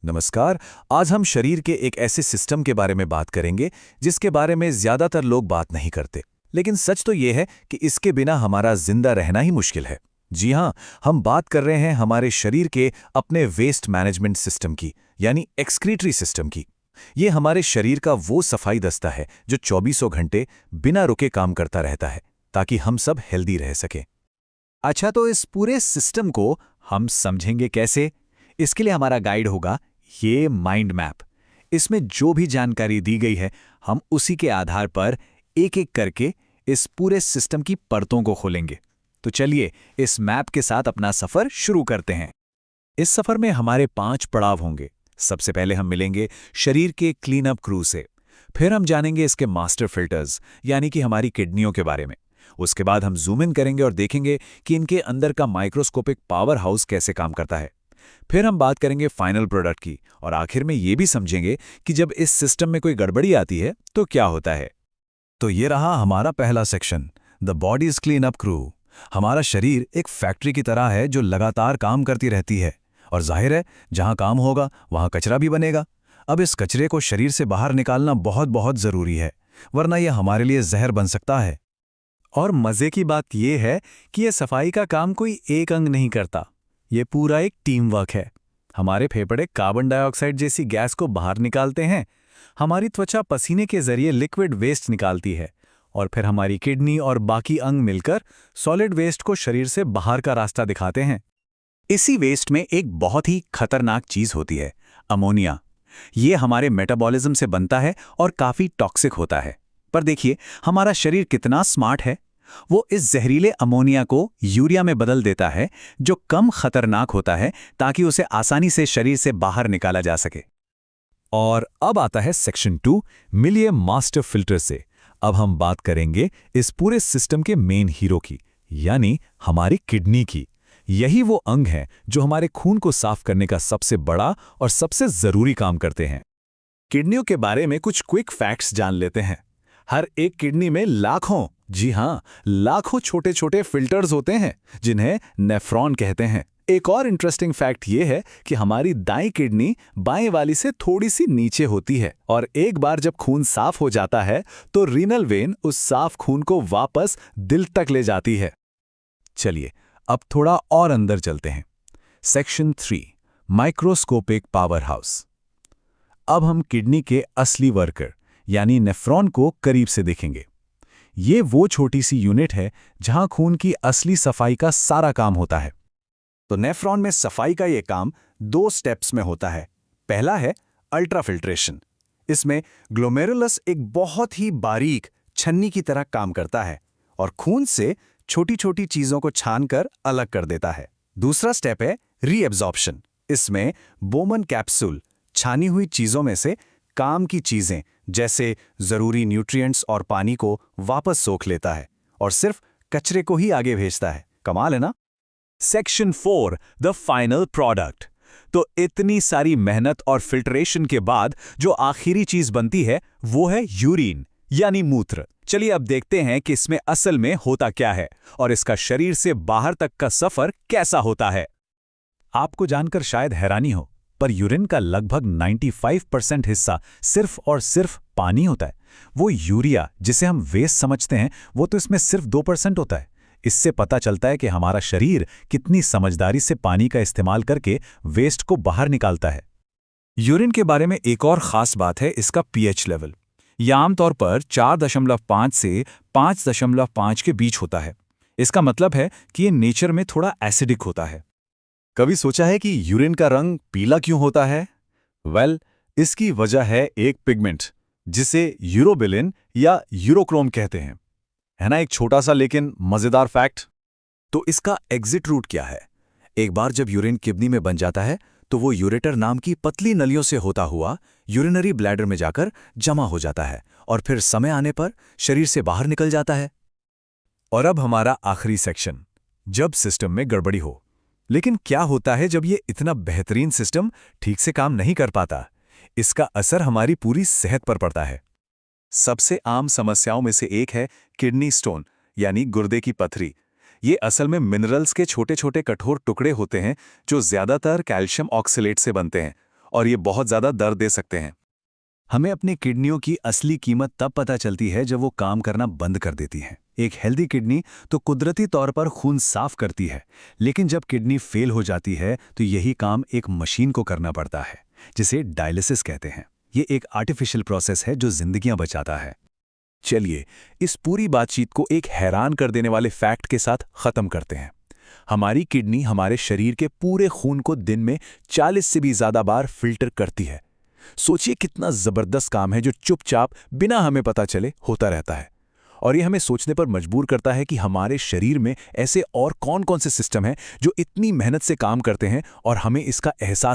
नमस्कार। आज हम शरीर के एक ऐसे सिस्टम के बारे में बात करेंगे जिसके बारे में ज्यादातर लोग बात नहीं करते, लेकिन सच तो ये है कि इसके बिना हमारा जिंदा रहना ही मुश्किल है। जी हाँ, हम बात कर रहे हैं हमारे शरीर के अपने वेस्ट मैनेजमेंट सिस्टम की, यानी एक्सक्रीटरी सिस्टम की। ये हमारे शरीर का वो सफाई दस्ता है जो 24 घंटे बिना रुके काम करता रहता है ताकि हम सब हेल्दी रह सकें। अच्छा, तो इस पूरे सिस्टम को हम समझेंगे कैसे? इसके लिए हमारा गाइड होगा ये माइंड मैप। इसमें जो भी जानकारी दी गई है, हम उसी के आधार पर एक एक करके इस पूरे सिस्टम की परतों को खोलेंगे। तो चलिए इस मैप के साथ अपना सफर शुरू करते हैं। इस सफर में हमारे 5 पड़ाव होंगे। सबसे पहले हम मिलेंगे शरीर के क्लीन अप क्रू से। फिर हम जानेंगे इसके मास्टर फिल्टर्स यानी कि हमारी किडनियों के बारे में। उसके बाद हम जूम इन करेंगे और देखेंगे कि इनके अंदर का माइक्रोस्कोपिक पावर हाउस कैसे काम करता है। फिर हम बात करेंगे फाइनल प्रोडक्ट की और आखिर में ये भी समझेंगे कि जब इस सिस्टम में कोई गड़बड़ी आती है तो क्या होता है। तो ये रहा हमारा पहला section, the bodies clean up crew. हमारा शरीर एक फैक्ट्री की तरह है जो लगातार काम करती रहती है, और जाहिर है जहां काम होगा वहां कचरा भी बनेगा। अब इस कचरे को शरीर से बाहर निकालना बहुत बहुत जरूरी है, वरना यह हमारे लिए जहर बन सकता है। और मजे की बात यह है कि यह सफाई का काम कोई एक अंग नहीं करता, ये पूरा एक टीम वर्क है। हमारे फेफड़े कार्बन डाइऑक्साइड जैसी गैस को बाहर निकालते हैं, हमारी त्वचा पसीने के जरिए लिक्विड वेस्ट निकालती है, और फिर हमारी किडनी और बाकी अंग मिलकर सॉलिड वेस्ट को शरीर से बाहर का रास्ता दिखाते हैं। इसी वेस्ट में एक बहुत ही खतरनाक चीज होती है, अमोनिया। ये हमारे मेटाबॉलिज्म से बनता है और काफी टॉक्सिक होता है। पर देखिए हमारा शरीर कितना स्मार्ट है, वो इस जहरीले अमोनिया को यूरिया में बदल देता है जो कम खतरनाक होता है, ताकि उसे आसानी से शरीर से बाहर निकाला जा सके। और अब आता है सेक्शन 2, मिलिए मास्टर फिल्टर से। अब हम बात करेंगे इस पूरे सिस्टम के मेन हीरो की, यानी हमारी किडनी की। यही वो अंग है जो हमारे खून को साफ करने का सबसे बड़ा और सबसे जरूरी काम करते हैं। किडनियों के बारे में कुछ क्विक फैक्ट्स जान लेते हैं। हर एक किडनी में लाखों, जी हां, लाखों छोटे छोटे फिल्टर्स होते हैं जिन्हें नेफ्रॉन कहते हैं। एक और इंटरेस्टिंग फैक्ट यह है कि हमारी दाईं किडनी बाएं वाली से थोड़ी सी नीचे होती है, और एक बार जब खून साफ हो जाता है तो रीनल वेन उस साफ खून को वापस दिल तक ले जाती है। चलिए अब थोड़ा और अंदर चलते हैं। Section 3, microscopic power house. अब हम किडनी के असली वर्कर यानी नेफ्रॉन को करीब से देखेंगे। ये वो छोटी सी यूनिट है जहां खून की असली सफाई का सारा काम होता है। तो नेफ्रॉन में सफाई का ये काम 2 स्टेप्स में होता है। पहला है अल्ट्राफिल्ट्रेशन। इसमें ग्लोमेरुलस एक बहुत ही बारीक छन्नी की तरह काम करता है और खून से छोटी छोटी चीजों को छानकर अलग कर देता है। दूसरा स्टेप है रीएब्जॉर्प्शन। इसमें बोमन कैप्सूल छानी हुई चीजों में से काम की चीजें जैसे जरूरी न्यूट्रिएंट्स और पानी को वापस सोख लेता है और सिर्फ कचरे को ही आगे भेजता है। कमाल है ना? Section 4, the final product. तो इतनी सारी मेहनत और फिल्ट्रेशन के बाद जो आखिरी चीज बनती है वो है यूरिन यानी मूत्र। चलिए अब देखते हैं कि इसमें असल में होता क्या है और इसका शरीर से बाहर तक का सफर कैसा होता है। आपको जानकर शायद हैरानी हो, पर यूरिन का लगभग 95% हिस्सा सिर्फ और सिर्फ पानी होता है। वो यूरिया जिसे हम वेस्ट समझते हैं वो तो इसमें सिर्फ 2% होता है। इससे पता चलता है कि हमारा शरीर कितनी समझदारी से पानी का इस्तेमाल करके वेस्ट को बाहर निकालता है। यूरिन के बारे में एक और खास बात है इसका पीएच लेवल। यह आमतौर पर 4.5 से 5.5 के बीच होता है। इसका मतलब है कि ये नेचर में थोड़ा एसिडिक होता है। कभी सोचा है कि यूरिन का रंग पीला क्यों होता है? वेल, इसकी वजह है एक पिगमेंट जिसे यूरोबिलिन या यूरोक्रोम कहते हैं। है ना एक छोटा सा लेकिन मजेदार फैक्ट। तो इसका एग्जिट रूट क्या है? एक बार जब यूरिन किडनी में बन जाता है तो वो यूरेटर नाम की पतली नलियों से होता हुआ यूरिनरी ब्लैडर में जाकर जमा हो जाता है और फिर समय आने पर शरीर से बाहर निकल जाता है। और अब हमारा आखिरी सेक्शन, जब सिस्टम में गड़बड़ी हो। लेकिन क्या होता है जब ये इतना बेहतरीन सिस्टम ठीक से काम नहीं कर पाता? इसका असर हमारी पूरी सेहत पर पड़ता है। सबसे आम समस्याओं में से एक है किडनी स्टोन यानी गुर्दे की पथरी। ये असल में मिनरल्स के छोटे छोटे कठोर टुकड़े होते हैं जो ज्यादातर कैल्शियम ऑक्सलेट से बनते हैं, और ये बहुत ज़्यादा दर्द दे सकते हैं। हमें अपनी किडनियों की असली कीमत तब पता चलती है जब वो काम करना बंद कर देती हैं। एक हेल्दी किडनी तो कुदरती तौर पर खून साफ करती है, लेकिन जब किडनी फेल हो जाती है तो यही काम एक मशीन को करना पड़ता है, जिसे डायलिसिस कहते हैं। ये एक आर्टिफिशियल प्रोसेस है जो जिंदगियां बचाता है। चलिए, इस पूरी बातचीत को एक हैरान कर देने वाले फैक्ट के साथ खत्म करते हैं। हमारी किडनी हमारे शरीर के पूरे खून को दिन में 40 से भी ज्यादा बार फिल्टर करती है। सोचिए कितना जबरदस्त काम है जो चुपचाप बिना हमें पता चले होता रहता है। और ये हमें सोचने पर मजबूर करता है कि हमारे शरीर में ऐसे और कौन-कौन से सिस्टम हैं जो इतनी मेहनत से काम करते हैं और हमें इसका एहसास